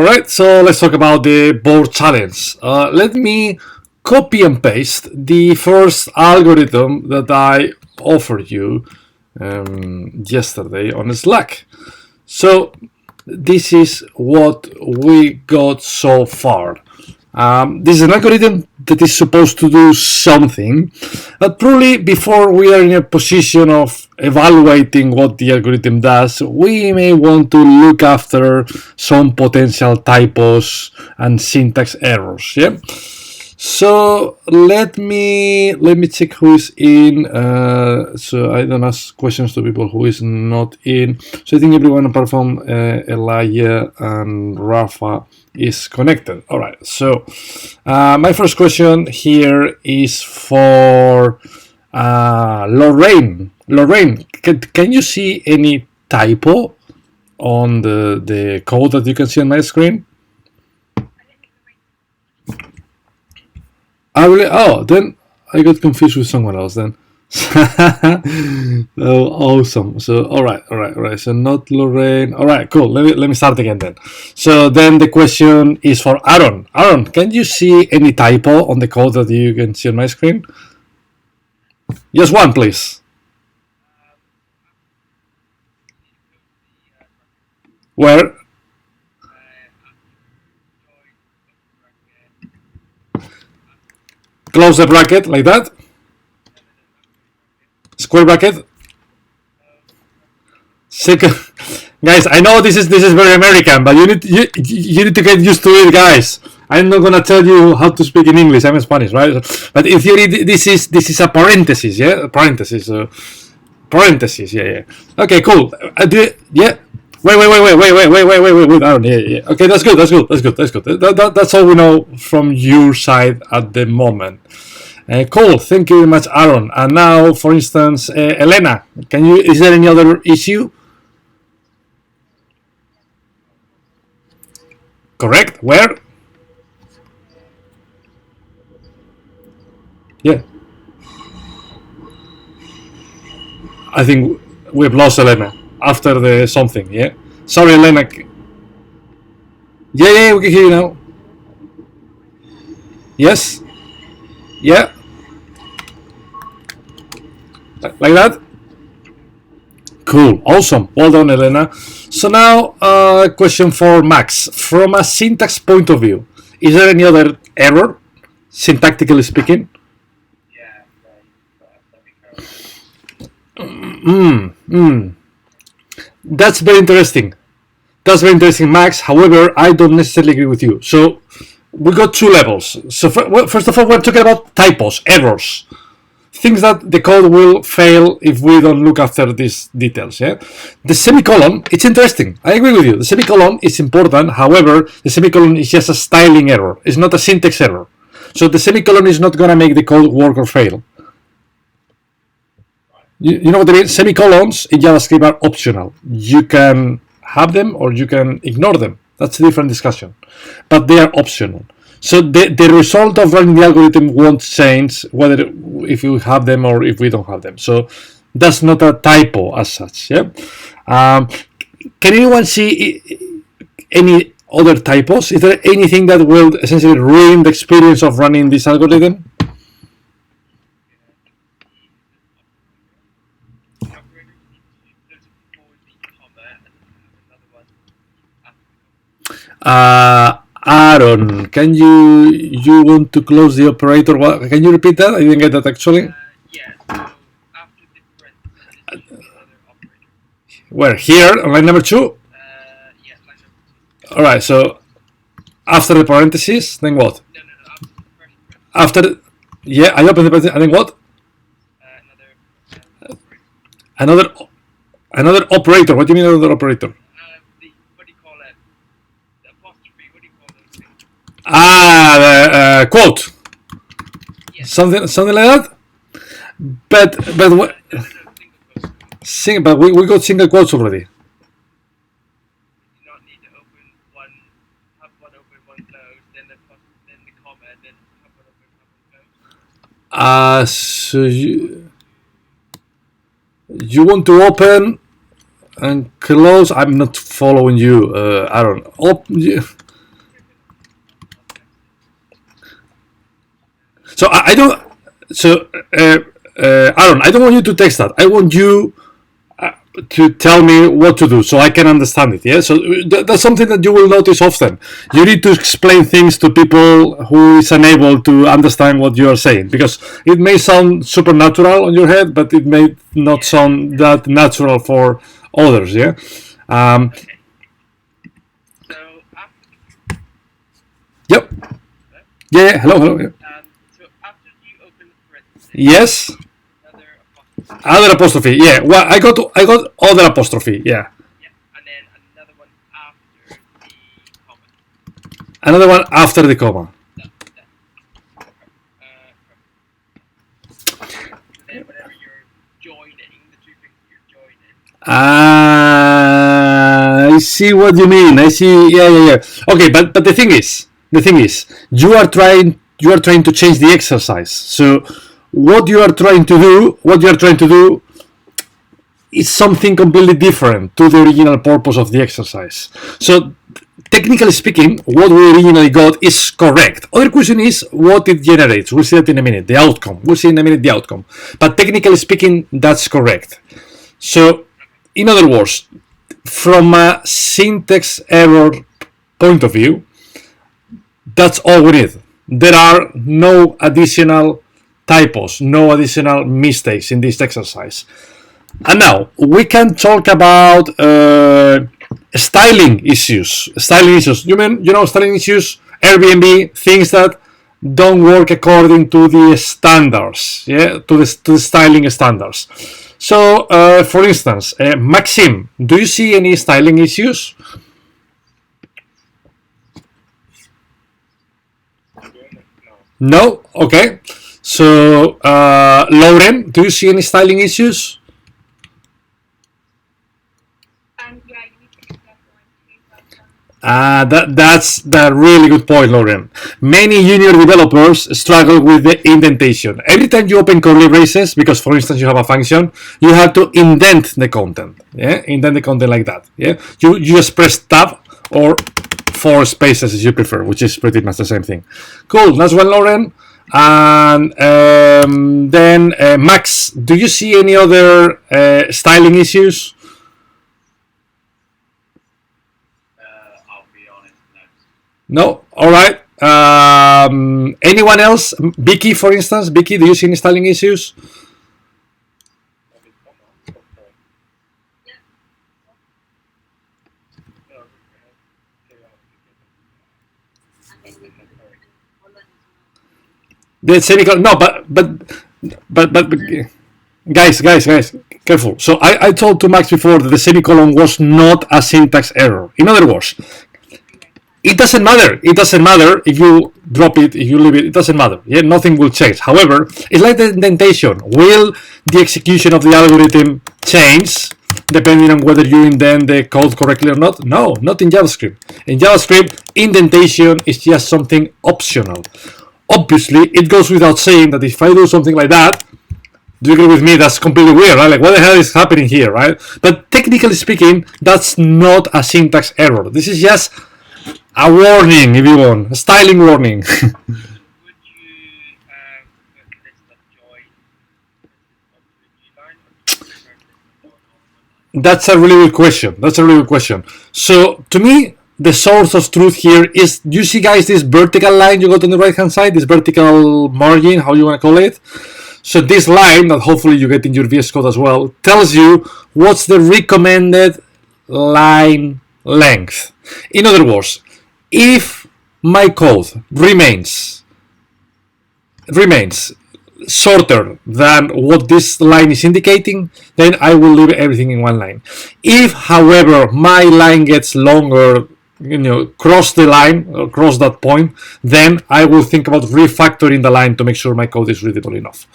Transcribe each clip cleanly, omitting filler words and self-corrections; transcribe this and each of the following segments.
Alright, so let's talk about the board challenge. Let me copy and paste the first algorithm that I offered you yesterday on Slack. So this is what we got so far. This is an algorithm that is supposed to do something, but probably before we are in a position of evaluating what the algorithm does, we may want to look after some potential typos and syntax errors. Yeah. So let me check who is in. So I don't ask questions to people who is not in. So I think everyone apart from Elijah and Rafa is connected. All right. So my first question here is for Lorraine. Lorraine, can you see any typo on the code that you can see on my screen? Then I got confused with someone else then. Oh, awesome. So all right. So not Lorraine. All right, cool. Let me start again then. So then the question is for Aaron. Aaron, can you see any typo on the code that you can see on my screen? Just one, please. Where? Close the bracket like that. Square bracket. Second, guys, I know this is very American, but you need to get used to it, guys. I'm not gonna tell you how to speak in English. I'm in Spanish, right? But in theory, this is a parenthesis, yeah, parenthesis, yeah. Okay, cool. Yeah. Wait. Aaron, yeah. Okay, that's good. That's all we know from your side at the moment. Cool. Thank you very much, Aaron. And now, for instance, Elena, is there any other issue? Correct. Where? Yeah. I think we've lost Elena after the something. Yeah. Sorry, Elena. Yeah, we can hear you now. Yes. Yeah. Like that. Cool. Awesome. Well done, Elena. So now, question for Max. From a syntax point of view, is there any other error, syntactically speaking? That's very interesting. Max. However, I don't necessarily agree with you. So we got two levels. So first of all, we're talking about typos, errors, things that the code will fail if we don't look after these details. Yeah, the semicolon, it's interesting. I agree with you. The semicolon is important. However, the semicolon is just a styling error. It's not a syntax error. So the semicolon is not gonna make the code work or fail. You know what I mean? Semicolons in JavaScript are optional. You can have them or you can ignore them. That's a different discussion. But they are optional. So the result of running the algorithm won't change whether if you have them or if we don't have them. So that's not a typo as such. Yeah. Can anyone see any other typos? Is there anything that will essentially ruin the experience of running this algorithm? Aaron, can you want to close the operator? Can you repeat that? I didn't get that actually. Yeah. So after the parentheses, Where? Here on line number 2? Yeah, line number 2. All right. So after the parentheses, then what? No. After the first parenthesis. Yeah, I open the parentheses, and then what? Another operator. What do you mean another operator? What do you call it? The apostrophe. What do you call The it? quote. Yeah. Something like that. But we got single quotes already. You do not need to have one open, one closed, then the comma, then have one open, have one closed. So you want to open and close? I'm not following you, Aaron. So I don't. So Aaron, I don't want you to text that. I want you to tell me what to do so I can understand it. Yeah. So that's something that you will notice often. You need to explain things to people who is unable to understand what you are saying, because it may sound supernatural on your head, but it may not sound that natural for others. Yeah. So after Yep. Yeah. Hello. Hello. Yeah. so after you open the parenthesis, Yes. another apostrophe, Other apostrophe. Yeah. Well, I got other apostrophe. Yeah. yeah, and then another one after the comma. Another one after the comma. Then whenever you're joining, the two things you're joining, I see what you mean. I see. Yeah, yeah, yeah. Okay, but the thing is, you are trying to change the exercise. So what you are trying to do is something completely different to the original purpose of the exercise. So technically speaking, what we originally got is correct. Other question is what it generates. We'll see that in a minute. The outcome. We'll see in a minute the outcome. But technically speaking, that's correct. So, in other words, from a syntax error point of view, that's all we need. There are no additional typos, no additional mistakes in this exercise. And now we can talk about styling issues. Styling issues. Styling issues. Airbnb, things that don't work according to the standards. Yeah, to the styling standards. So, for instance, Maxim, do you see any styling issues? No. Okay. So, Lauren, do you see any styling issues? That's the really good point, Lauren. Many junior developers struggle with the indentation. Every time you open curly braces, because for instance you have a function, you have to indent the content. Yeah, indent the content like that. Yeah, you just press tab or 4 spaces as you prefer, which is pretty much the same thing. Cool, that's one, Lauren. And then Max, do you see any other styling issues? No. All right. Anyone else? Vicky, for instance. Vicky, do you see any styling issues? The semicolon. No, but guys, careful. So I told to Max before that the semicolon was not a syntax error. In other words, it doesn't matter. It doesn't matter if you drop it, if you leave it. It doesn't matter. Yeah, nothing will change. However, it's like the indentation. Will the execution of the algorithm change depending on whether you indent the code correctly or not? No, not in JavaScript. In JavaScript, indentation is just something optional. Obviously, it goes without saying that if I do something like that, do you agree with me? That's completely weird, right? Like, what the hell is happening here, right? But technically speaking, that's not a syntax error. This is just a warning, if you want, a styling warning. would you put list of join onto a new line, or do you prefer list of join on one line? That's a really good question. So, to me, the source of truth here is, you see, guys, this vertical line you got on the right hand side, this vertical margin, how you want to call it. So this line that hopefully you get in your VS Code as well tells you what's the recommended line length. In other words, if my code remains shorter than what this line is indicating, then I will leave everything in one line. If, however, my line gets longer, cross the line or cross that point, then I will think about refactoring the line to make sure my code is readable enough.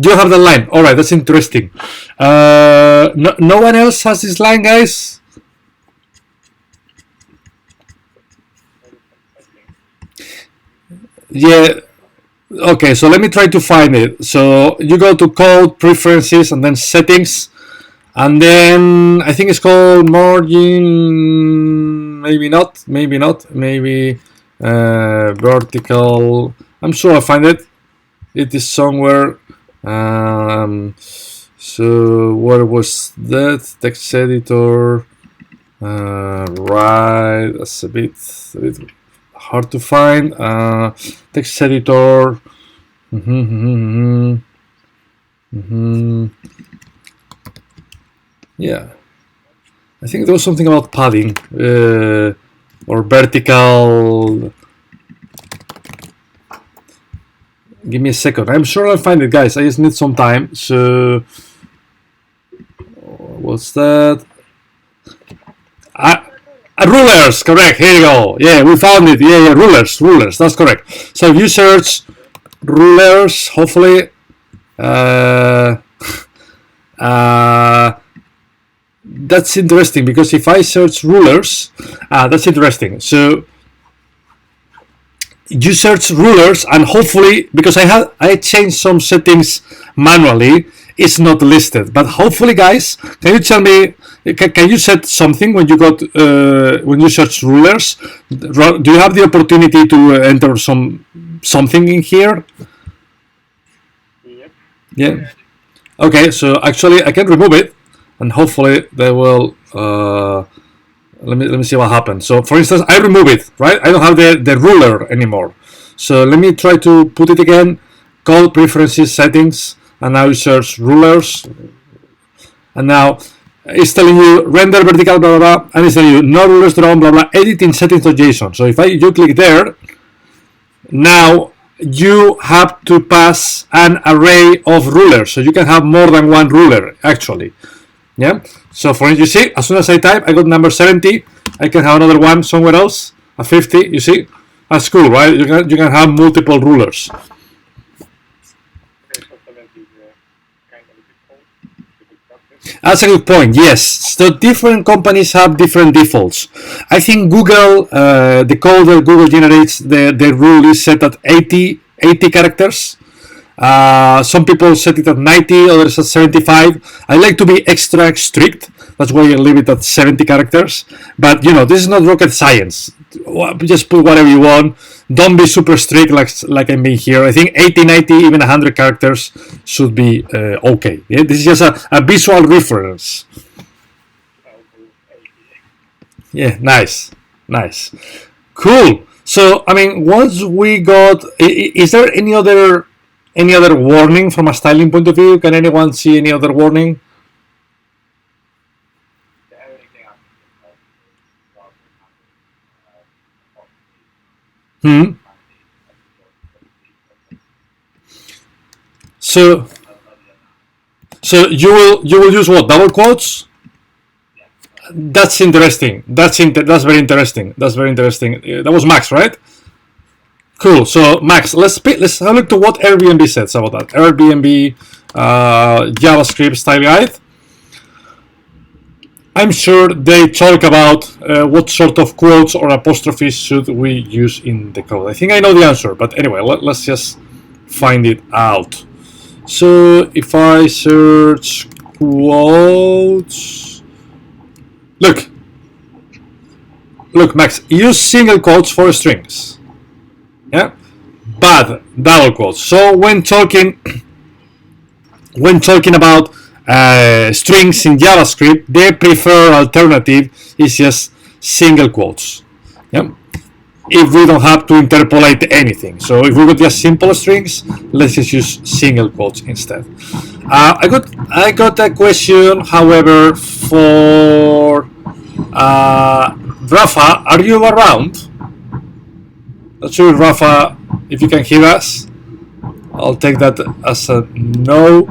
You have the line. All right, that's interesting. No one else has this line, guys. Yeah. Okay, so let me try to find it. So you go to code preferences and then settings. And then I think it's called margin, maybe not, maybe vertical. I'm sure I'll find it. It is somewhere. So where was that? Text editor. Right, that's a bit hard to find. Text editor. Yeah, I think there was something about padding or vertical. Give me a second. I'm sure I'll find it, guys. I just need some time. So, what's that? Rulers, correct. Here you go. Yeah, we found it. Yeah, rulers. That's correct. So if you search rulers, hopefully, that's interesting because if I search rulers, that's interesting. So you search rulers, and hopefully, because I changed some settings manually, it's not listed. But hopefully, guys, can you tell me? Can you set something when you got when you search rulers? Do you have the opportunity to enter something in here? Yep. Yeah. Okay. So actually, I can remove it, and hopefully they will. Let me see what happens. So for instance, I remove it. Right. I don't have the ruler anymore. So let me try to put it again. Code preferences settings, and now you search rulers, and now it's telling you render vertical blah blah blah, and it's telling you no rulers drawn blah blah editing settings.json. So if you click there, now you have to pass an array of rulers, so you can have more than one ruler actually. Yeah. So for instance, you see, as soon as I type, I got number 70. I can have another one somewhere else, a 50. You see, that's cool, right? You can have multiple rulers. That's a good point. Yes, so different companies have different defaults. I think Google, the code that Google generates, the rule is set at 80 characters. Some people set it at 90, others at 75. I like to be extra strict. That's why I leave it at 70 characters. But this is not rocket science. Just put whatever you want. Don't be super strict like I'm being here. I think 80, 90, even 100 characters should be okay. Yeah? This is just a visual reference. Yeah, nice. Cool. So, I mean, once we got... Is there any other warning from a styling point of view? Can anyone see any other warning? So you will use what? Double quotes? That's interesting. That's very interesting. That was Max, right? Cool. So Max, let's have a look to what Airbnb says about that. Airbnb JavaScript style guide. I'm sure they talk about what sort of quotes or apostrophes should we use in the code. I think I know the answer, but anyway, let's just find it out. So if I search quotes, look, Max, use single quotes for strings. Yeah, but double quotes. So when talking about strings in JavaScript, the preferred alternative is just single quotes. Yeah, if we don't have to interpolate anything. So if we got just simple strings, let's just use single quotes instead. I got a question, however, for Rafa. Are you around? Not sure, Rafa, if you can hear us. I'll take that as a no.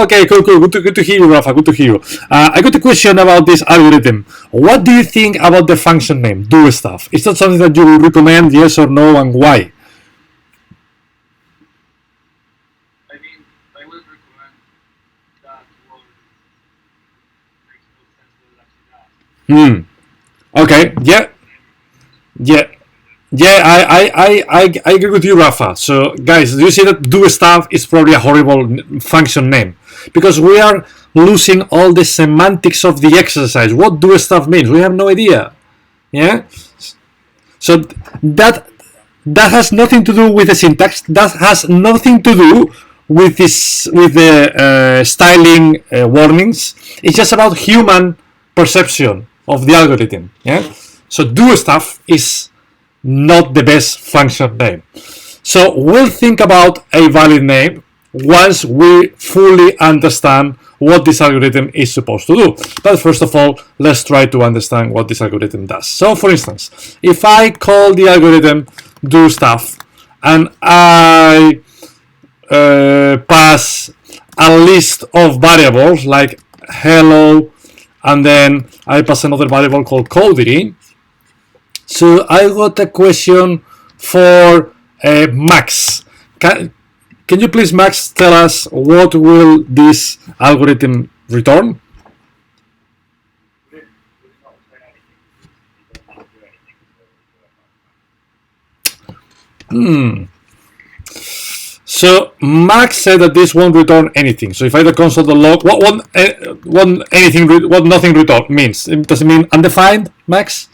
Okay, cool. Good to hear you, Rafa. Good to hear you. I got a question about this algorithm. What do you think about the function name, do stuff? Is that something that you would recommend, yes or no, and why? I mean, I would recommend that word makes no sense what it actually does. Okay. Yeah, I agree with you, Rafa. So, guys, do you see that do stuff is probably a horrible function name? Because we are losing all the semantics of the exercise. What do stuff means? We have no idea. Yeah? So that has nothing to do with the syntax. That has nothing to do with the styling warnings. It's just about human perception of the algorithm. Yeah. So do stuff is not the best function name. So we'll think about a valid name once we fully understand what this algorithm is supposed to do. But first of all, let's try to understand what this algorithm does. So for instance, if I call the algorithm do stuff and I pass a list of variables like hello, and then I pass another variable called Codery. So I got a question for Max. Can you please, Max, tell us what will this algorithm return? So Max said that this won't return anything. So if I console.log, what nothing return means? Does it mean undefined, Max?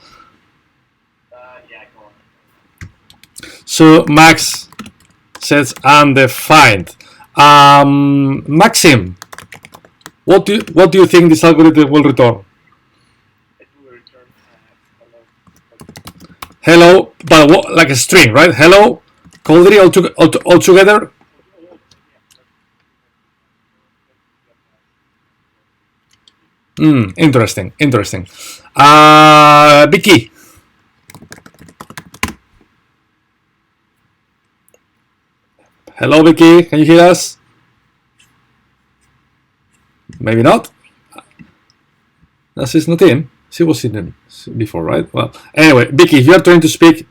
Yeah, go on. So Max says undefined. Maxim, what do you think this algorithm will return? It will return Hello, but what, like a string, right? Hello, Codery all together. Interesting. Vicky. Hello, Vicky. Can you hear us? Maybe not. She's not in. She was in before, right? Well, anyway, Vicky, if you are trying to speak.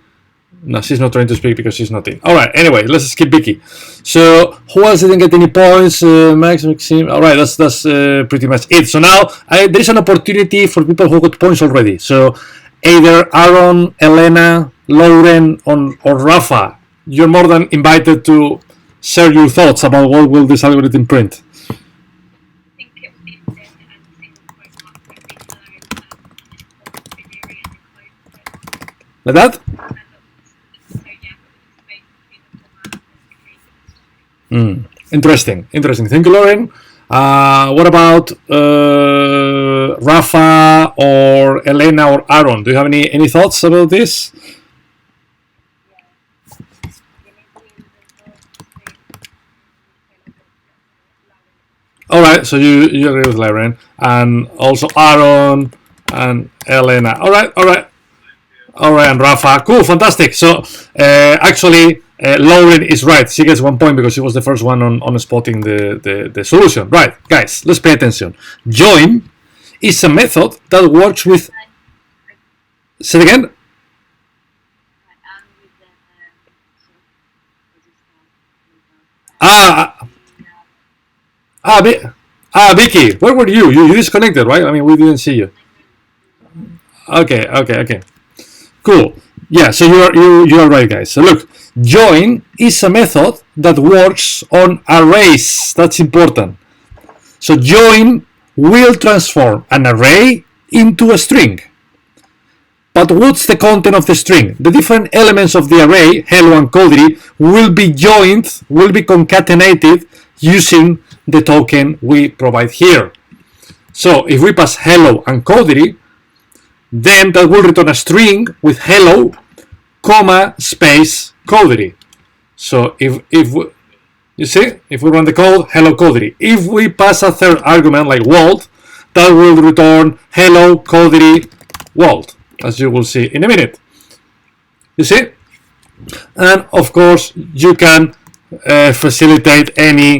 No, she's not trying to speak because she's not in. All right. Anyway, let's skip Vicky. So who else didn't get any points? Maxim. All right. That's pretty much it. So now there is an opportunity for people who got points already. So either Aaron, Elena, Lauren, or Rafa, you're more than invited to share your thoughts about what will this algorithm print. Like that? Interesting. Thank you, Lauren. What about Rafa or Elena or Aaron? Do you have any thoughts about this? All right, so you agree with Lauren and also Aaron and Elena. All right, and Rafa. Cool, fantastic. So actually, Lauren is right. She gets 1 point because she was the first one on spotting the solution. Right, guys, let's pay attention. Join is a method that works with. Say it again. Vicky, where were you? You disconnected, right? I mean, we didn't see you. Okay. Cool. Yeah, so you are right, guys. So look, join is a method that works on arrays. That's important. So join will transform an array into a string. But what's the content of the string? The different elements of the array, hello and Codery, will be joined, will be concatenated using the token we provide here. So if we pass hello and Codery, then that will return a string with hello, comma, space, Codery. So if you see, if we run the code, hello, Codery. If we pass a third argument like Walt, that will return hello, Codery, Walt, as you will see in a minute. You see? And of course, you can facilitate any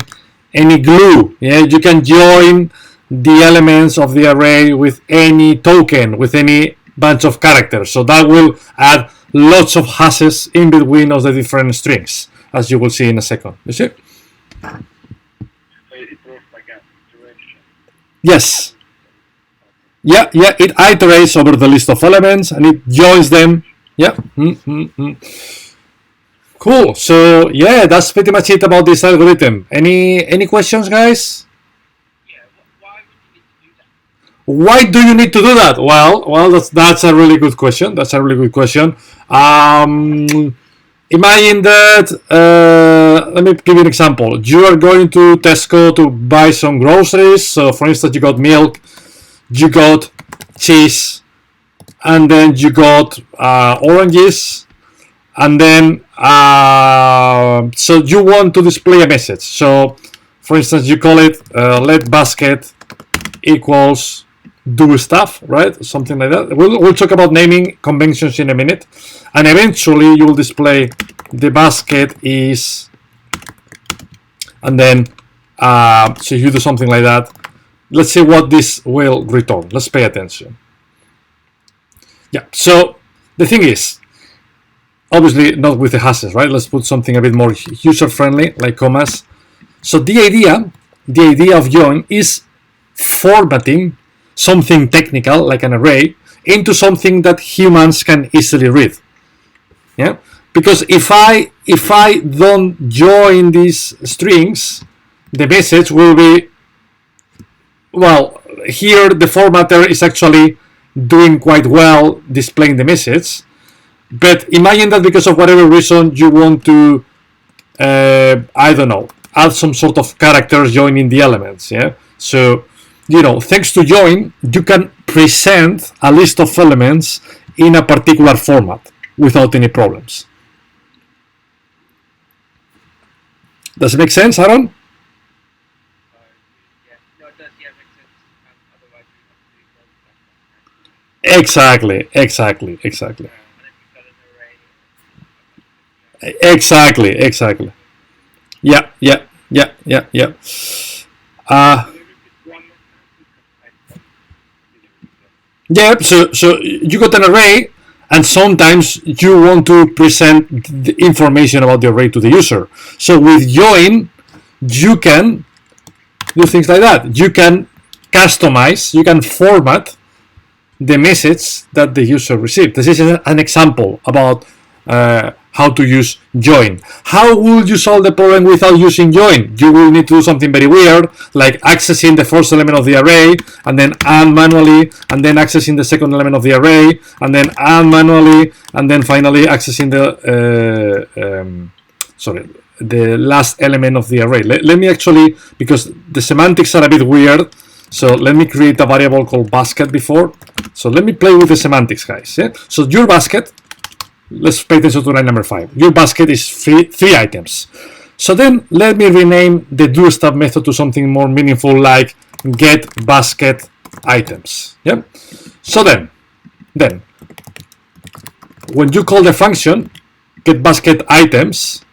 glue. Yeah, you can join the elements of the array with any token, with any bunch of characters. So that will add lots of hashes in between of the different strings, as you will see in a second. You see? So it works like a iteration. Yes. Yeah, it iterates over the list of elements and it joins them. Yeah. Cool. So yeah, that's pretty much it about this algorithm. Any questions, guys? Yeah, why would you need to do that? Why do you need to do that? Well, that's a really good question. That's a really good question. Imagine that. Let me give you an example. You are going to Tesco to buy some groceries. So, for instance, you got milk, you got cheese, and then you got oranges, and then so you want to display a message. So, for instance, you call it let basket equals do stuff, right? Something like that. We'll talk about naming conventions in a minute, and eventually you will display the basket is, and then so you do something like that. Let's see what this will return. Let's pay attention. Yeah. So the thing is, obviously not with the hashes, right? Let's put something a bit more user-friendly, like commas. So the idea of join is formatting something technical like an array into something that humans can easily read. Yeah, because if I don't join these strings, the message will be, well, here the formatter is actually doing quite well displaying the message, but imagine that because of whatever reason you want to I don't know, add some sort of characters joining the elements. Yeah, so thanks to join, you can present a list of elements in a particular format without any problems. Does it make sense, Aaron? Yeah, no, it does. Yeah, makes sense. Otherwise, we have to do all the Exactly. and then we've got an array. Exactly. Yeah. Yeah, so you got an array, and sometimes you want to present the information about the array to the user. So with join, you can do things like that. You can customize, you can format the message that the user received. This is an example about how to use join. How would you solve the problem without using join? You will need to do something very weird, like accessing the first element of the array, and then add manually, and then accessing the second element of the array, and then add manually, and then finally accessing the last element of the array. Let me actually, because the semantics are a bit weird, so let me create a variable called basket before. So let me play with the semantics, guys. Yeah? So your basket, let's pay attention to line number 5. Your basket is three items. So then let me rename the do stuff method to something more meaningful, like get basket items. Yeah. So then when you call the function get basket items,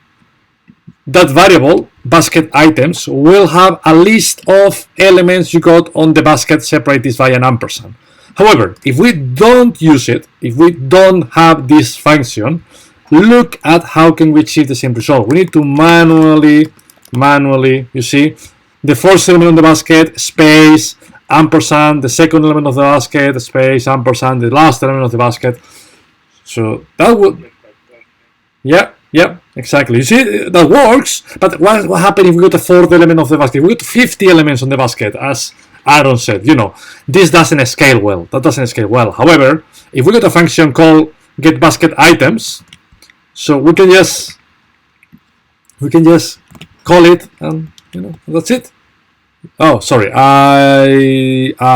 that variable basket items will have a list of elements you got on the basket separated by an ampersand. However, if we don't use it, if we don't have this function, look at how can we achieve the same result. We need to manually, you see, the first element of the basket, space, ampersand, the second element of the basket, space, ampersand, the last element of the basket. So that would, yeah, exactly. You see, that works, but what happens if we got a fourth element of the basket? We got 50 elements on the basket, as Aaron said, this doesn't scale well. That doesn't scale well. However, if we got a function called get basket items, so we can just call it, and that's it. Oh, sorry.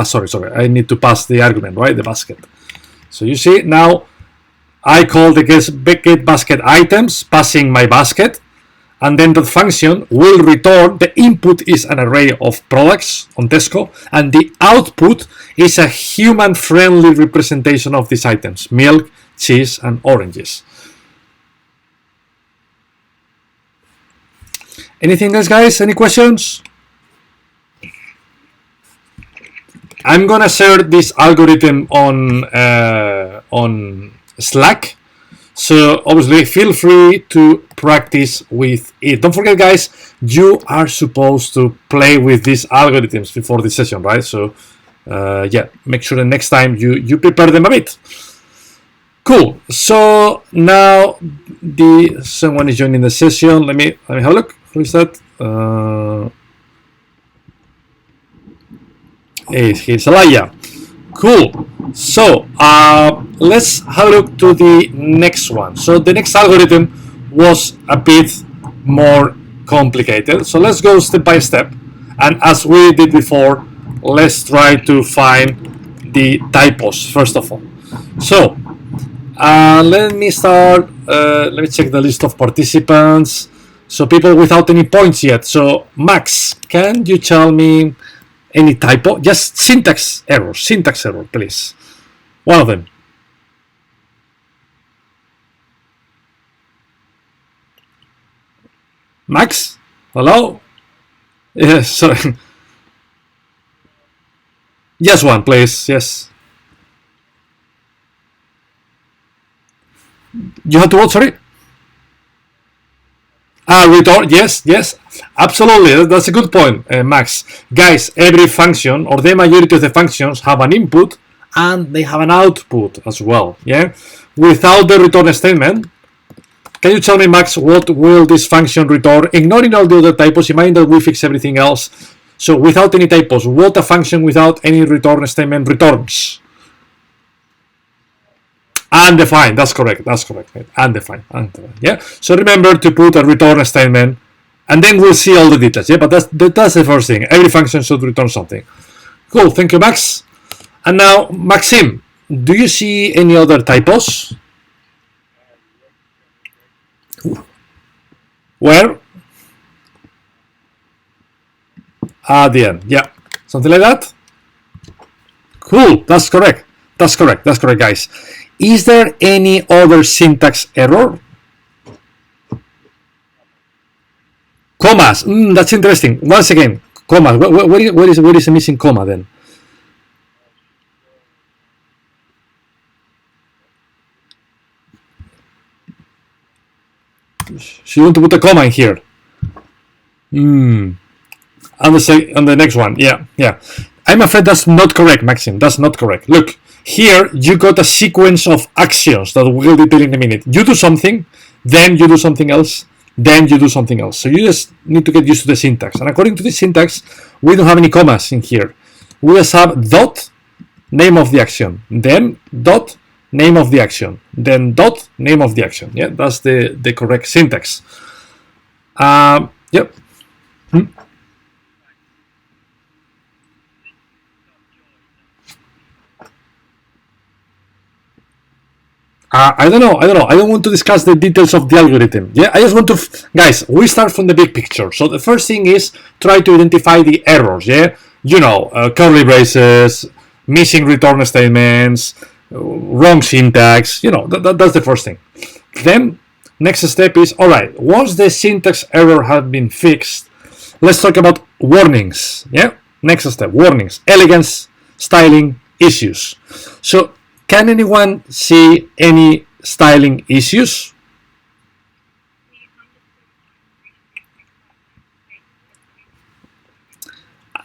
Sorry. I need to pass the argument, right? The basket. So you see now, I call the get basket items, passing my basket. And then the function will return, the input is an array of products on Tesco, and the output is a human-friendly representation of these items, milk, cheese, and oranges. Anything else, guys? Any questions? I'm gonna share this algorithm on Slack. So obviously feel free to practice with it. Don't forget, guys, you are supposed to play with these algorithms before this session, right? So yeah, make sure the next time you prepare them a bit. Cool. So now someone is joining the session. Let me have a look. Who is that? Here's Alaya. Cool. So let's have a look to the next one. So the next algorithm was a bit more complicated. So let's go step by step. And as we did before, let's try to find the typos first of all. So let me start. Let me check the list of participants. So people without any points yet. So Max, can you tell me any typo? Just syntax error, please. One of them. Max? Hello? Yes, sorry. Just one, please. Yes. You have to what? Sorry? Return. Yes, absolutely. That's a good point, Max. Guys, every function or the majority of the functions have an input and they have an output as well. Yeah. Without the return statement, can you tell me, Max, what will this function return? Ignoring all the other typos, imagine that we fix everything else. So without any typos, what a function without any return statement returns? Undefined. That's correct. Undefined. Yeah. So remember to put a return statement, and then we'll see all the details. Yeah. But that's the first thing. Every function should return something. Cool. Thank you, Max. And now, Maxim, do you see any other typos? Where? At the end. Yeah. Something like that. Cool. That's correct, guys. Is there any other syntax error? Commas. That's interesting. Once again, commas. Where is the missing comma then? So you want to put a comma in here? On the next one. Yeah. I'm afraid that's not correct, Maxim. That's not correct. Look. Here, you got a sequence of actions that we'll detail in a minute. You do something, then you do something else, then you do something else. So you just need to get used to the syntax. And according to the syntax, we don't have any commas in here. We just have dot, name of the action, then dot, name of the action, then dot, name of the action. Yeah, that's the correct syntax. Yep. I don't know. I don't want to discuss the details of the algorithm. Yeah, I just want to, guys. We start from the big picture. So the first thing is try to identify the errors. Yeah, curly braces, missing return statements, wrong syntax. That's the first thing. Then next step is, all right. Once the syntax error has been fixed, let's talk about warnings. Yeah. Next step, warnings, elegance, styling issues. So. Can anyone see any styling issues?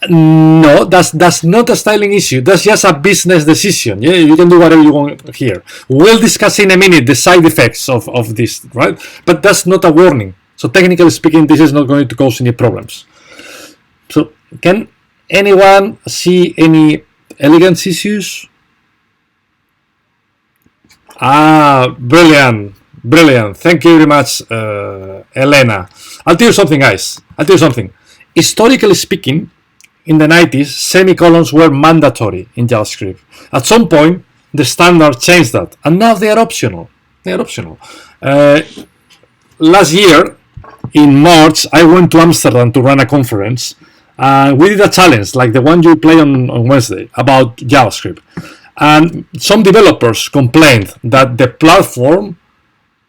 No, that's not a styling issue. That's just a business decision. Yeah, you can do whatever you want here. We'll discuss in a minute the side effects of this, right? But that's not a warning. So technically speaking, this is not going to cause any problems. So can anyone see any elegance issues? Brilliant. Thank you very much, Elena. I'll tell you something, guys. Historically speaking, in the 90s, semicolons were mandatory in JavaScript. At some point, the standard changed that, and now they are optional. Last year, in March, I went to Amsterdam to run a conference, and we did a challenge like the one you play on Wednesday about JavaScript. And some developers complained that the platform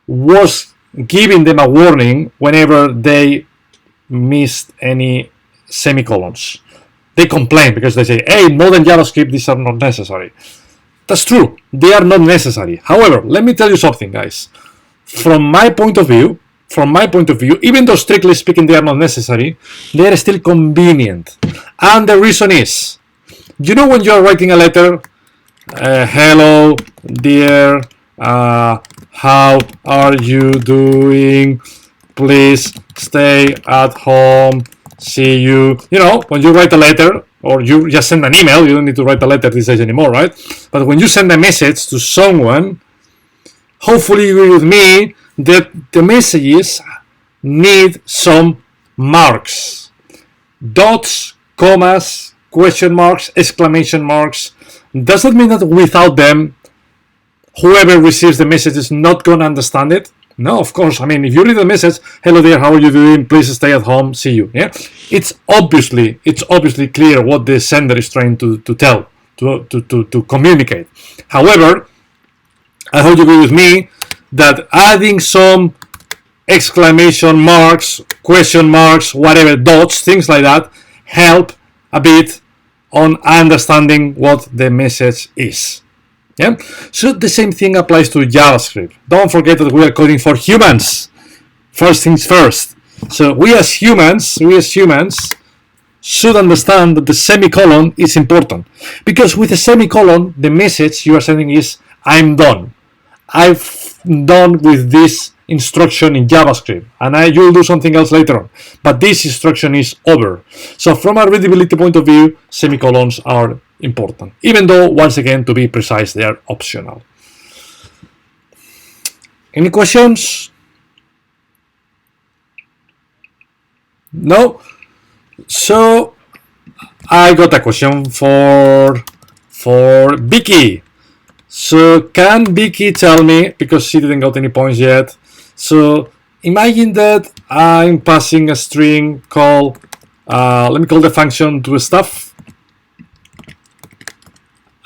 was giving them a warning whenever they missed any semicolons. They complain because they say, hey, modern JavaScript, these are not necessary. That's true. They are not necessary. However, let me tell you something, guys. From my point of view, even though strictly speaking they are not necessary, they are still convenient. And the reason is, when you are writing a letter, hello, dear, how are you doing? Please stay at home. See you. When you write a letter, or you just send an email. You don't need to write a letter these days anymore, right? But when you send a message to someone, hopefully you agree with me that the messages need some marks, dots, commas, question marks, exclamation marks. Does that mean that without them, whoever receives the message is not going to understand it? No, of course. I mean, if you read the message, hello there, how are you doing? Please stay at home. See you. Yeah, it's obviously clear what the sender is trying to tell, to communicate. However, I hope you agree with me that adding some exclamation marks, question marks, whatever, dots, things like that, help a bit on understanding what the message is. Yeah. So the same thing applies to JavaScript. Don't forget that we are coding for humans. First things first. So we as humans should understand that the semicolon is important, because with a semicolon, the message you are sending is I'm done. I've done with this instruction in JavaScript, and you'll do something else later on. But this instruction is over. So from a readability point of view, semicolons are important, even though, once again, to be precise, they are optional. Any questions? No? So I got a question for Vicky. So can Vicky tell me, because she didn't got any points yet, so imagine that I'm passing a string called, let me call the function to stuff,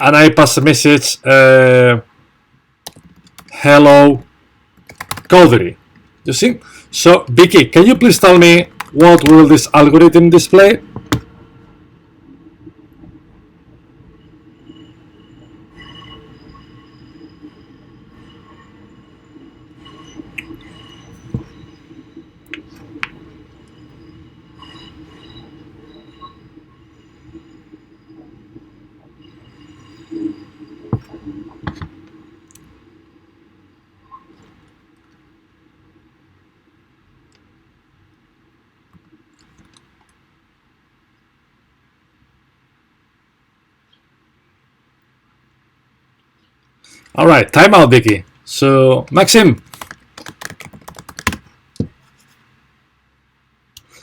and I pass a message, hello Codery. You see? So Vicky, can you please tell me what will this algorithm display? All right, time out, Vicky. So, Maxim.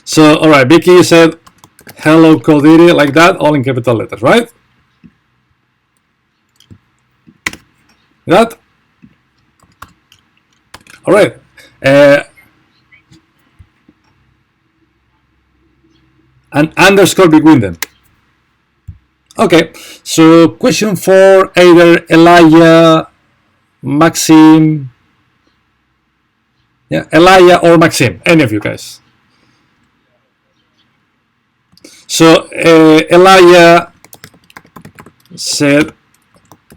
So, all right, Vicky, you said hello Codiri like that, all in capital letters, right? That? All right. An underscore between them. Okay, so question for either Elijah, Maxim, yeah, Elijah or Maxim, any of you guys. So Elijah said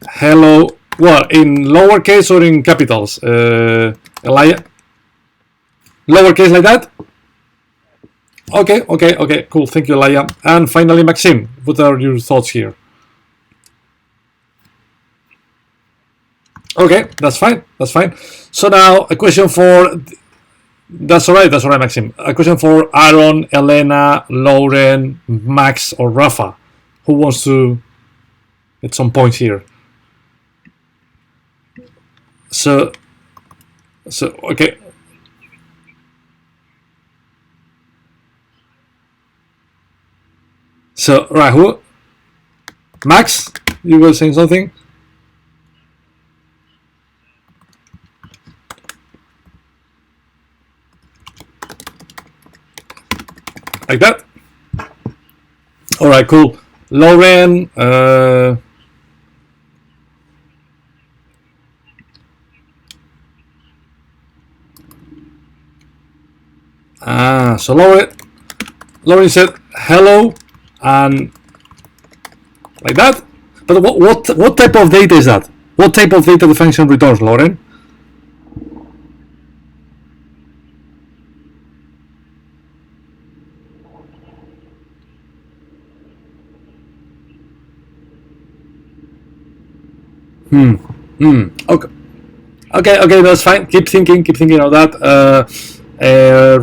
hello, well, in lowercase or in capitals? Elijah? Lowercase like that? Okay, cool. Thank you, Elijah. And finally, Maxim, what are your thoughts here? Okay, that's fine. So now a question for, that's all right, Maxim. A question for Aaron, Elena, Lauren, Max, or Rafa. Who wants to get some points here? So okay. So, right, who? Max, you were saying something? Like that? All right, cool. Lauren, so Lauren said hello and like that. But what type of data is that? What type of data the function returns, Lauren? Okay, that's fine. Keep thinking of that.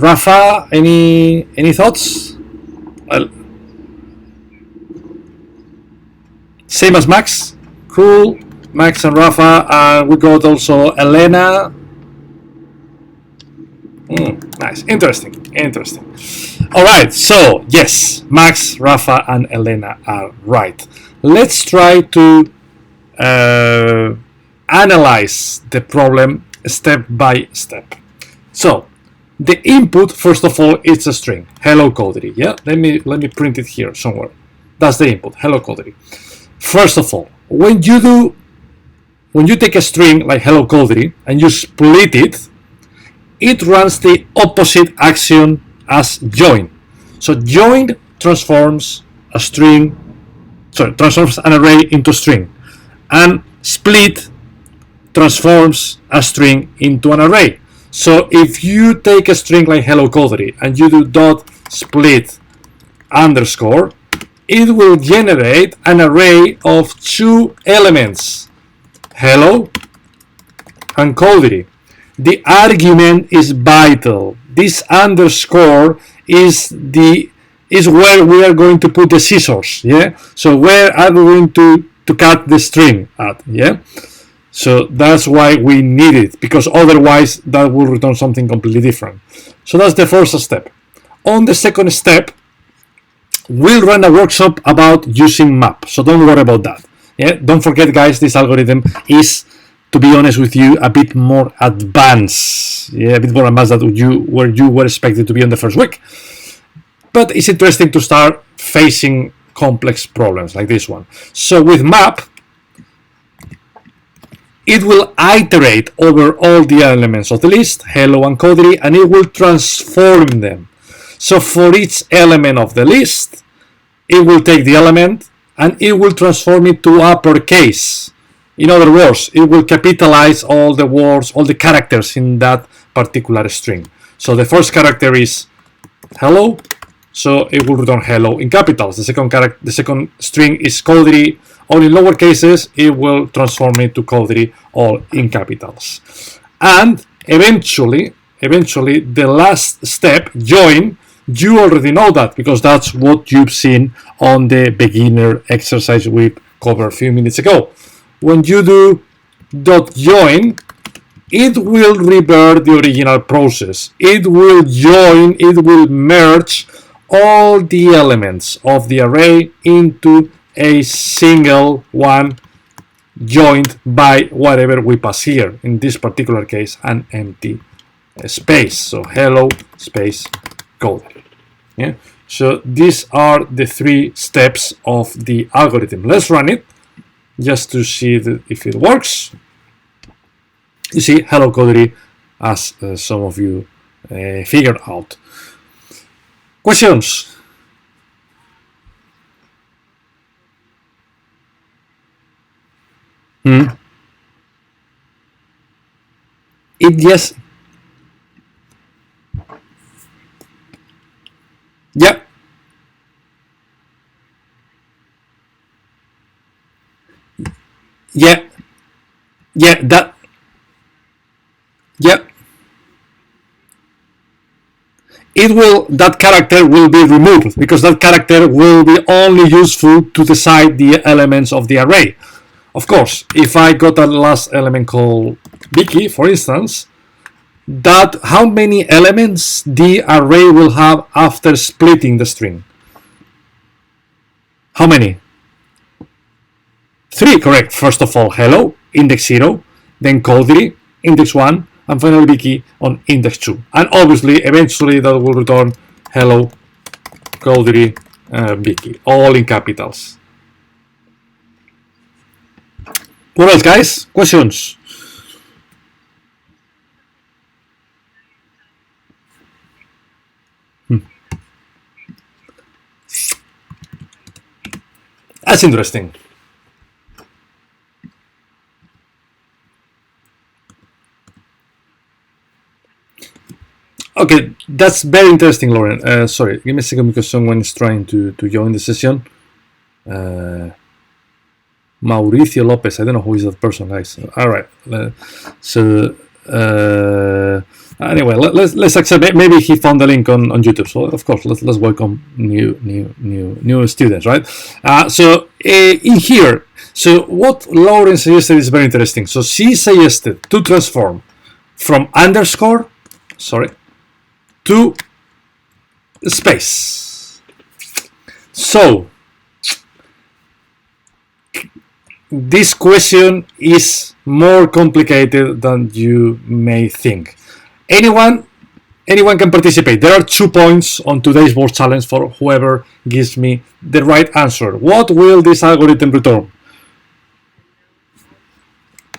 Rafa, any thoughts? Well, Same as Max. Cool. Max and Rafa, and we got also Elena. Nice. Interesting. All right. So yes, Max, Rafa, and Elena are right. Let's try to analyze the problem step by step. So the input, first of all, is a string. Hello Codery. Yeah. Let me print it here somewhere. That's the input. Hello Codery. First of all, when you take a string like hello Codery and you split it, it runs the opposite action as join. So join transforms transforms an array into string, and split transforms a string into an array. So if you take a string like hello Codery and you do dot split underscore, it will generate an array of 2 elements, hello and Codery. The argument is vital. This underscore is where we are going to put the scissors. Yeah. So where are we going to cut the string at? Yeah. So that's why we need it, because otherwise that will return something completely different. So that's the first step. On the second step, we'll run a workshop about using map. So don't worry about that. Yeah. Don't forget, guys, this algorithm is, to be honest with you, a bit more advanced. Yeah, a bit more advanced than you were expected to be on the first week. But it's interesting to start facing complex problems like this one. So with map, it will iterate over all the elements of the list, hello and Codery, and it will transform them. So for each element of the list, it will take the element and it will transform it to uppercase. In other words, it will capitalize all the words, all the characters in that particular string. So the first character is hello, so it will return hello in capitals. The second string is Codery, all in lower cases. It will transform it to Codery, all in capitals. And eventually, the last step, join, you already know that because that's what you've seen on the beginner exercise we covered a few minutes ago. When you do .join, it will revert the original process. It will join, it will merge all the elements of the array into a single one, joined by whatever we pass here. In this particular case, an empty space. So hello space Codery. Yeah. So these are the 3 steps of the algorithm. Let's run it just to see if it works. You see hello Codery, as some of you figured out. Questions? It yes. Yeah. Yeah. Yeah, that. Yeah. That character will be removed because that character will be only useful to decide the elements of the array. Of course, if I got a last element called Vicky, for instance, that how many elements the array will have after splitting the string? How many? 3, correct. First of all, hello, index 0, then Codery, index 1, and finally Vicky on index 2. And obviously, eventually that will return hello, Codery, Vicky, all in capitals. What else, guys? Questions? That's interesting. Okay, that's very interesting, Lauren. Sorry, give me a second because someone is trying to join the session. Mauricio Lopez, I don't know who is that person, guys. All right. Anyway, let's accept. Maybe he found the link on YouTube. So of course, let's welcome new students, right? So in here, so what Lauren suggested is very interesting. So she suggested to transform from underscore, to space. So this question is more complicated than you may think. Anyone can participate. There are 2 points on today's board challenge for whoever gives me the right answer. What will this algorithm return?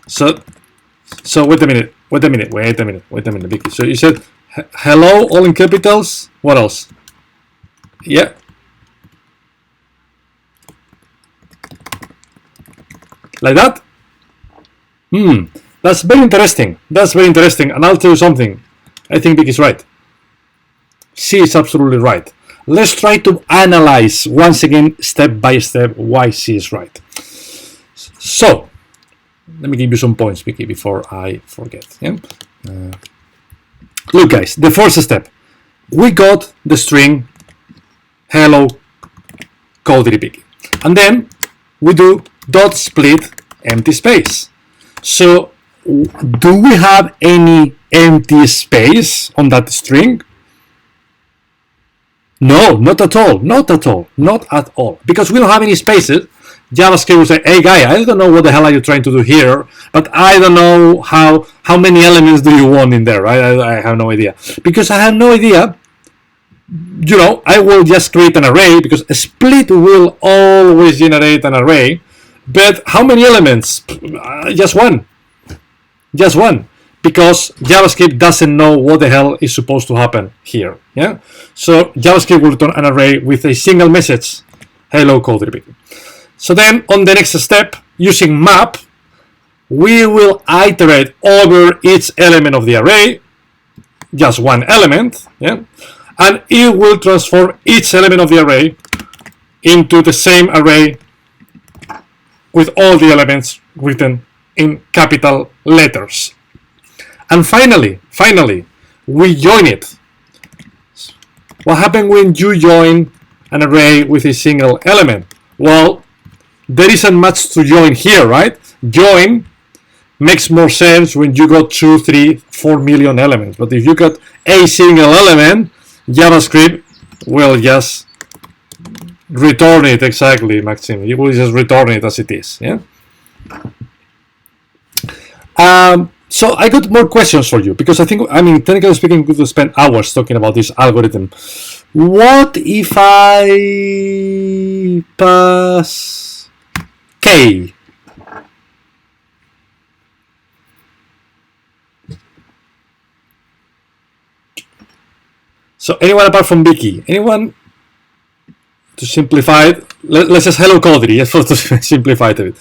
So wait a minute, Vicky. So you said hello, all in capitals. What else? Yeah. Like that? That's very interesting. And I'll tell you something. I think Vicky's right. She is absolutely right. Let's try to analyze once again, step by step, why she is right. So, let me give you some points, Vicky, before I forget. Yeah? Look, guys, the first step. We got the string hello Codere Vicky. And then we do dot split empty space. So, do we have any empty space on that string? No, not at all. Because we don't have any spaces. JavaScript will say, hey guy, I don't know what the hell are you trying to do here, but I don't know how many elements do you want in there, right? I have no idea. Because I have no idea, I will just create an array, because a split will always generate an array. But how many elements? Just one. Because JavaScript doesn't know what the hell is supposed to happen here. Yeah. So JavaScript will return an array with a single message, hello Codere Vicky. So then on the next step, using map, we will iterate over each element of the array, just one element, yeah, and it will transform each element of the array into the same array with all the elements written in capital letters. And finally, we join it. What happens when you join an array with a single element? Well, there isn't much to join here, right? Join makes more sense when you got 2, 3, 4 million elements. But if you got a single element, JavaScript will just return it exactly, Maxim. You will just return it as it is. Yeah. So I got more questions for you, because technically speaking, we could spend hours talking about this algorithm. What if I pass K? So anyone apart from Vicky? Anyone? To simplify it, let's just hello Codere, just for to simplify it a bit.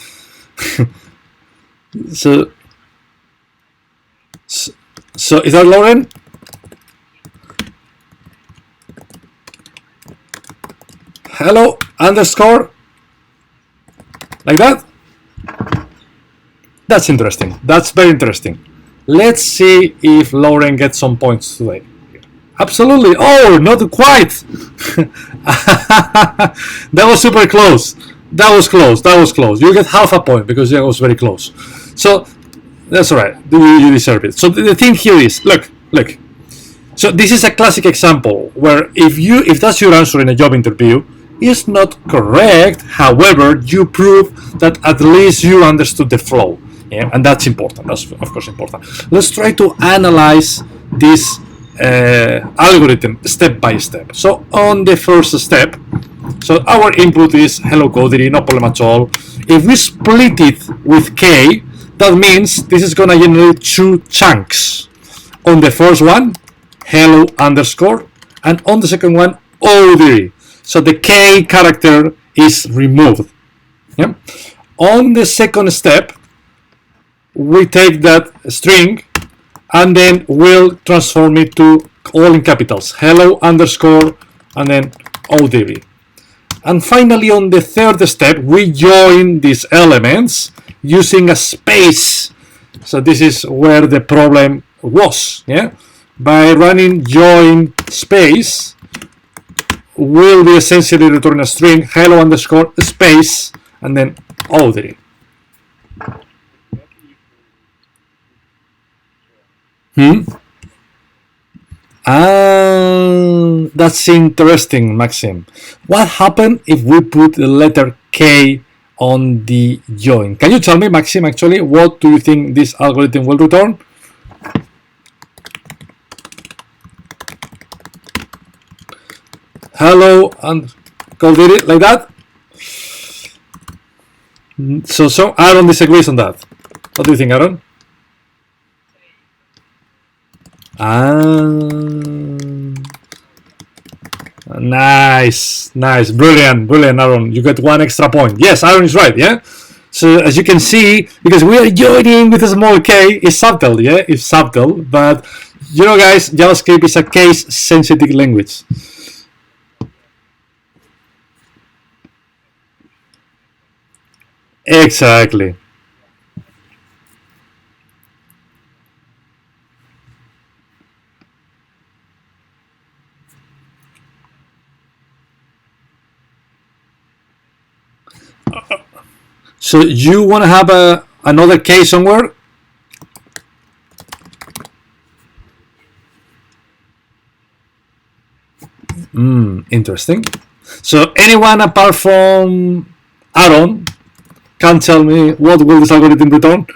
So is that Lauren? Hello underscore, like that? That's interesting. That's very interesting. Let's see if Lauren gets some points today. Absolutely. Oh, not quite. That was super close. That was close. You get half a point because that was very close. So that's all right. You deserve it. So the thing here is, look. So this is a classic example where if that's your answer in a job interview, it's not correct. However, you prove that at least you understood the flow. Yeah, and that's important. That's of course important. Let's try to analyze this algorithm step by step. So on the first step, so our input is hello Codere, no problem at all. If we split it with K, that means this is gonna generate 2 chunks. On the first one, hello underscore, and on the second one, Codere. So the K character is removed. Yeah. On the second step, we take that string and then we'll transform it to all in capitals, hello underscore, and then Codere. And finally, on the third step, we join these elements using a space. So this is where the problem was. Yeah, by running join space, we'll be essentially returning a string hello underscore space, and then Audrey. That's interesting, Maxim. What happened if we put the letter K on the join? Can you tell me, Maxim, actually, what do you think this algorithm will return? Hello, and go did it like that? So Aaron disagrees on that. What do you think, Aaron? Nice, brilliant, Aaron. You get 1 extra point. Yes, Aaron is right. Yeah. So as you can see, because we are joining with a small k, it's subtle. Yeah, it's subtle. But you know, guys, JavaScript is a case-sensitive language. Exactly. So you want to have another case somewhere? Interesting. So anyone apart from Aaron can tell me what will this algorithm return?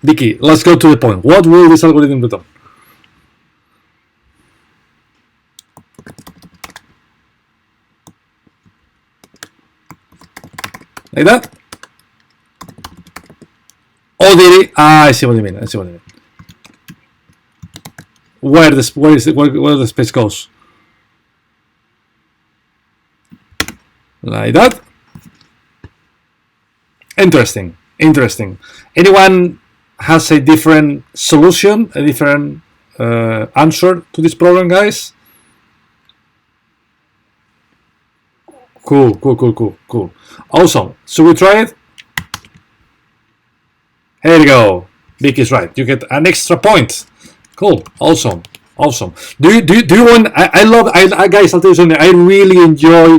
Vicky, let's go to the point. What will this algorithm return? Like that? Oh, did it? I see what you mean. Where the space goes? Like that? Interesting. Anyone has a different solution, a different answer to this problem, guys? Cool. Awesome. So we try it. Here you go. Vic is right. You get an extra point. Cool. Awesome. Do you want? Guys, I'll tell you something. I really enjoy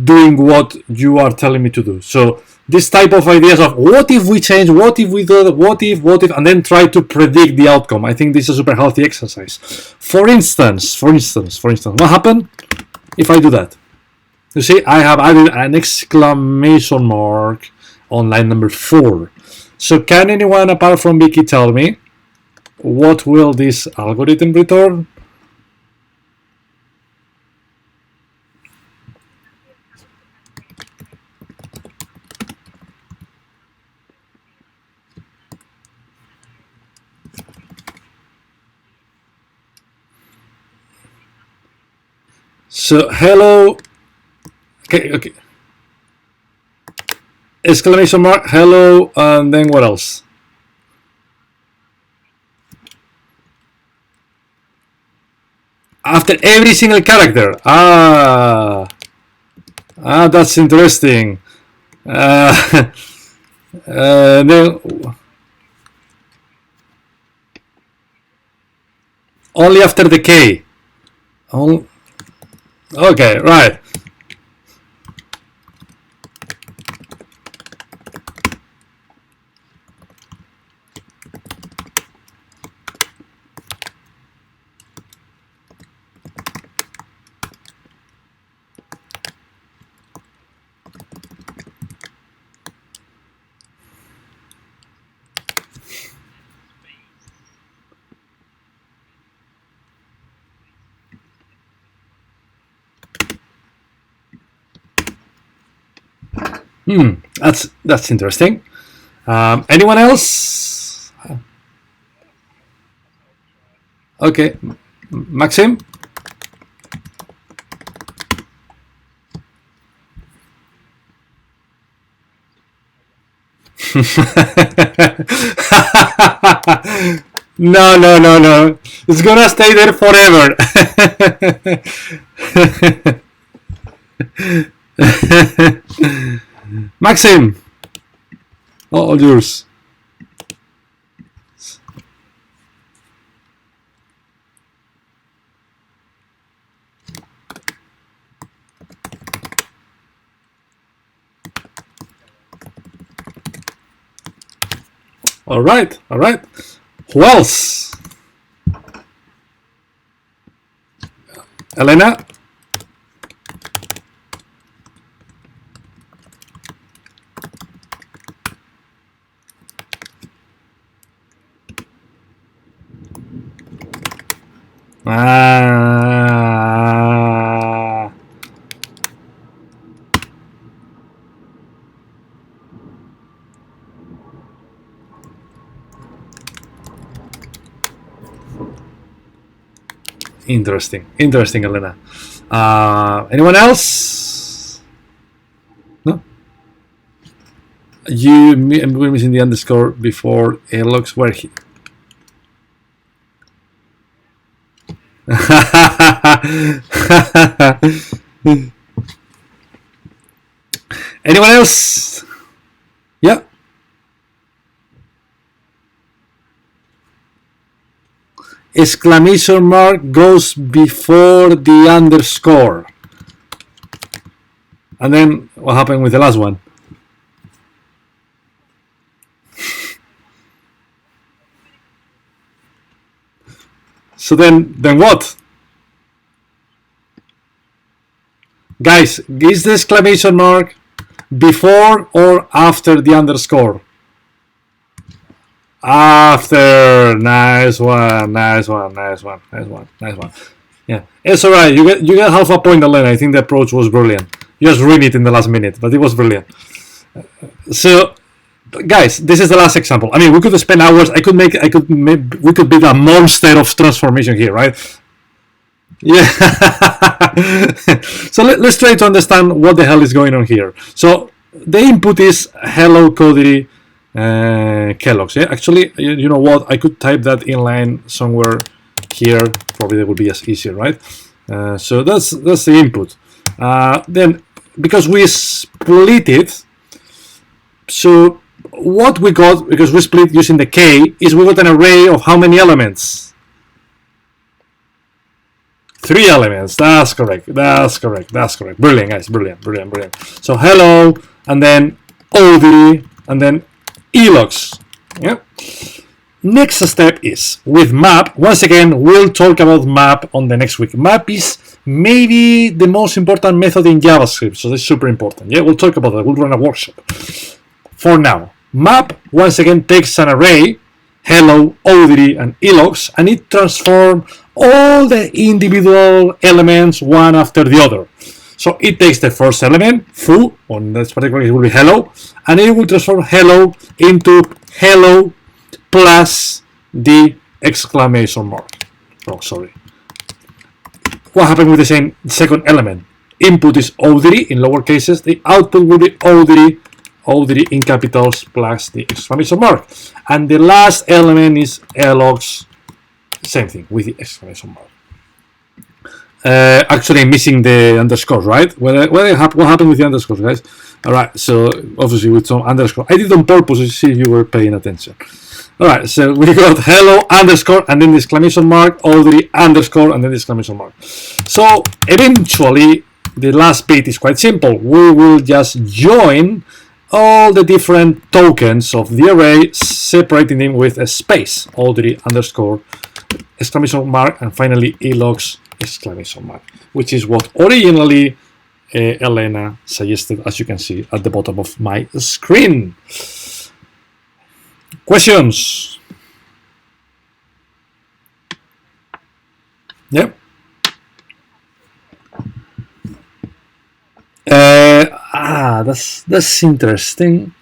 doing what you are telling me to do. So this type of ideas of what if we change, what if we do, what if, and then try to predict the outcome. I think this is a super healthy exercise. For instance, what happened if I do that? You see, I have added an exclamation mark on line number 4. So can anyone apart from Vicky tell me what will this algorithm return? So hello. Okay. Exclamation mark, hello, and then what else? After every single character. That's interesting. Then only after the K. Okay, right. That's interesting. Anyone else? Okay, Maxim. No. It's gonna stay there forever. Maxim, All yours. All right. Who else? Elena? Ah. Interesting, Elena. Anyone else? No. We're missing the underscore before looks where he. Anyone else? Yeah. Exclamation mark goes before the underscore. And then what happened with the last one? So then what? Guys, is the exclamation mark before or after the underscore? After. Nice one. Yeah, it's alright. You get half a point, Elena. I think the approach was brilliant. You just ruined it in the last minute, but it was brilliant. So, guys, this is the last example. I mean, we could spend hours. We could build a monster of transformation here, right? Yeah. So let's try to understand what the hell is going on here. So the input is hello Codery Kellogg's. Yeah, actually, you know what? I could type that inline somewhere here. Probably that would be as easier, right? So that's the input. Then because we split it, so what we got, because we split using the K, is we got an array of how many elements? 3 elements. That's correct. Brilliant, guys. Brilliant. So hello, and then Odry, and then elox. Yeah. Next step is with map. Once again, we'll talk about map on the next week. Map is maybe the most important method in JavaScript, so that's super important. Yeah, we'll talk about that. We'll run a workshop. For now, map once again takes an array, hello, Odry, and elox, and it transforms all the individual elements one after the other. So it takes the first element, foo, on this particular it will be hello, and it will transform hello into hello plus the exclamation mark. Oh, sorry. What happened with the second element? Input is Odry in lower cases. The output will be Odry in capitals plus the exclamation mark. And the last element is elox, same thing with the exclamation mark. Actually, I'm missing the underscore, right? What happened with the underscores, guys? All right, so obviously with some underscore. I did on purpose to see if you were paying attention. All right, so we got hello underscore and then the exclamation mark, Odry underscore and then the exclamation mark. So eventually, the last bit is quite simple. We will just join all the different tokens of the array, separating them with a space, Odry underscore, exclamation mark, and finally elox, exclamation mark, which is what originally Elena suggested, as you can see at the bottom of my screen. Questions? Yep. That's interesting.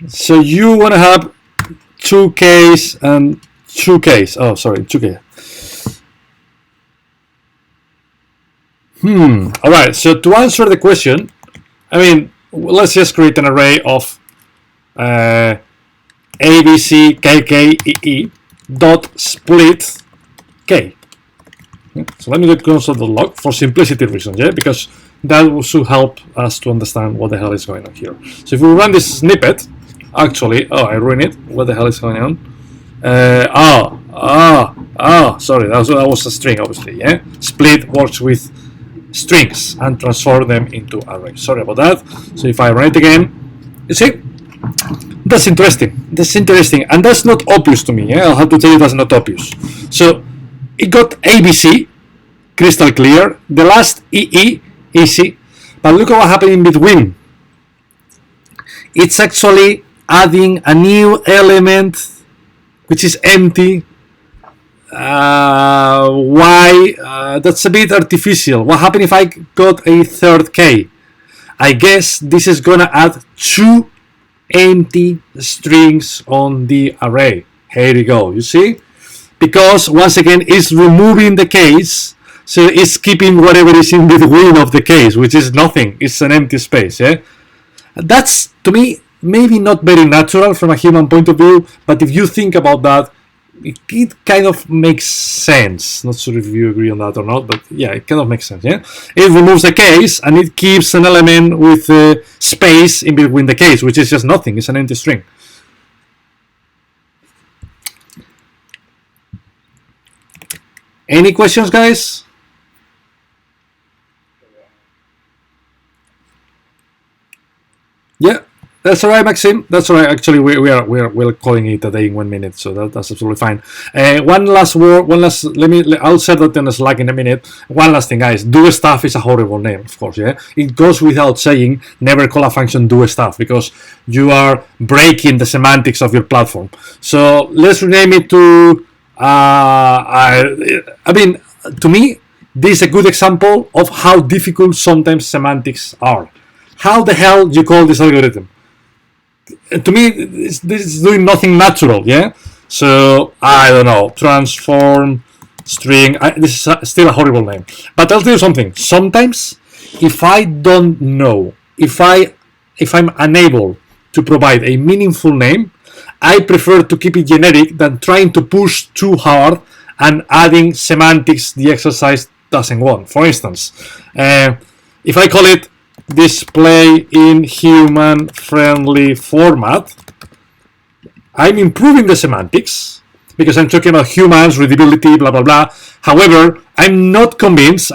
So you want to have 2Ks and 2Ks. Oh, sorry, 2K. All right. So to answer the question, I mean, let's just create an array of ABC KKEE dot split K. So let me do console.log for simplicity reasons, yeah, because that should help us to understand what the hell is going on here. So if we run this snippet, actually, I ruined it. What the hell is going on? Sorry, that was a string, obviously. Yeah, split works with strings and transform them into arrays. Sorry about that. So if I run it again, you see, that's interesting. That's interesting, and that's not obvious to me. Yeah, I'll have to tell you that's not obvious. So it got ABC, crystal clear. The last EE, easy. But look at what happened in between. It's actually adding a new element which is empty. Why? That's a bit artificial. What happened if I got a third K? I guess this is gonna add 2 empty strings on the array. Here you go, you see? Because once again it's removing the case, so it's keeping whatever is in between of the case, which is nothing. It's an empty space. Yeah, that's, to me, maybe not very natural from a human point of view, but if you think about that, it kind of makes sense. Not sure if you agree on that or not, but yeah, it kind of makes sense. Yeah, it removes the case and it keeps an element with space in between the case, which is just nothing. It's an empty string. Any questions, guys? Yeah, that's all right, Maxim. That's all right. Actually, we're calling it a day in 1 minute, so that's absolutely fine. One last word. I'll share that in a Slack in a minute. One last thing, guys. Do stuff is a horrible name, of course. Yeah, it goes without saying. Never call a function do stuff, because you are breaking the semantics of your platform. So let's rename it to. I mean, to me, this is a good example of how difficult sometimes semantics are. How the hell do you call this algorithm? To me, this is doing nothing natural, yeah? So, I don't know, transform string. This is still a horrible name. But I'll tell you something. Sometimes, if I don't know, if I'm unable to provide a meaningful name, I prefer to keep it generic than trying to push too hard and adding semantics the exercise doesn't want. For instance, if I call it display in human-friendly format, I'm improving the semantics because I'm talking about humans, readability, blah, blah, blah. However, I'm not convinced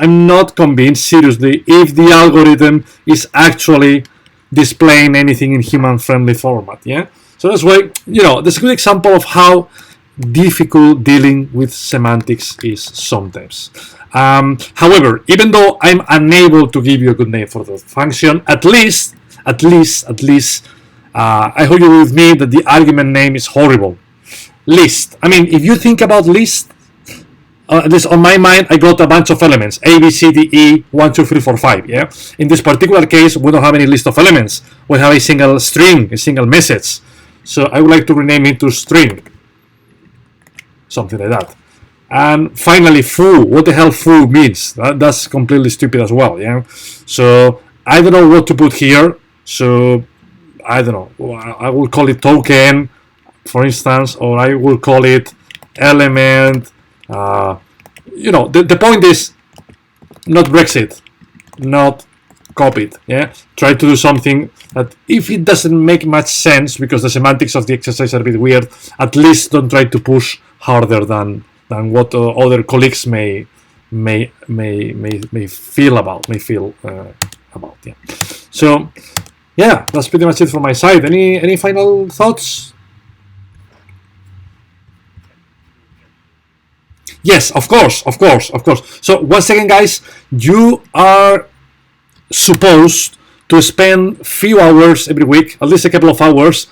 seriously if the algorithm is actually displaying anything in human-friendly format, yeah? So that's why, that's a good example of how difficult dealing with semantics is sometimes. However, even though I'm unable to give you a good name for the function, at least, I hope you're with me that the argument name is horrible. List. I mean, if you think about list, at least on my mind, I got a bunch of elements, A, B, C, D, E, 1, 2, 3, 4, 5, yeah? In this particular case, we don't have any list of elements. We have a single string, a single message. So I would like to rename it to string. Something like that. And finally, foo. What the hell foo means? That's completely stupid as well, yeah? So I don't know what to put here. So I don't know. I will call it token, for instance, or I will call it element. The point is not Brexit, not copy it. Yeah, try to do something that, if it doesn't make much sense because the semantics of the exercise are a bit weird, at least don't try to push harder than what other colleagues may feel about. Yeah. So yeah, that's pretty much it from my side. Any final thoughts? Yes, of course. So once again, guys, you are supposed to spend few hours every week, at least a couple of hours,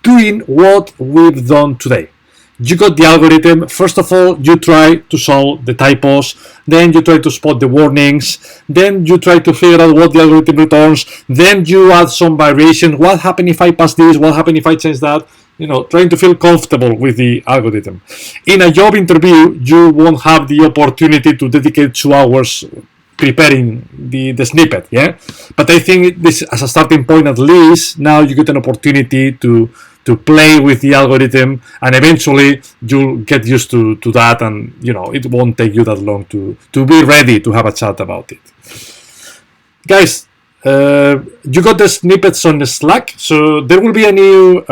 doing what we've done today. You got the algorithm. First of all, you try to solve the typos, then you try to spot the warnings, then you try to figure out what the algorithm returns, then you add some variation. What happened if I pass this? What happened if I change that? Trying to feel comfortable with the algorithm. In a job interview, you won't have the opportunity to dedicate 2 hours preparing the snippet, yeah? But I think this, as a starting point at least, now you get an opportunity to play with the algorithm, and eventually you'll get used to that, and it won't take you that long to be ready to have a chat about it. guys, you got the snippets on the Slack, so there will be a new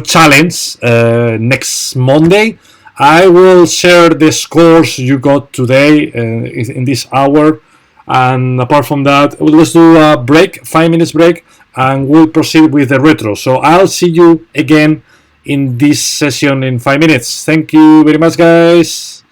challenge next Monday. I will share the scores you got today in this hour, and apart from that, let's do a break, 5 minutes break, and we'll proceed with the retro. So I'll see you again in this session in 5 minutes. Thank you very much, guys.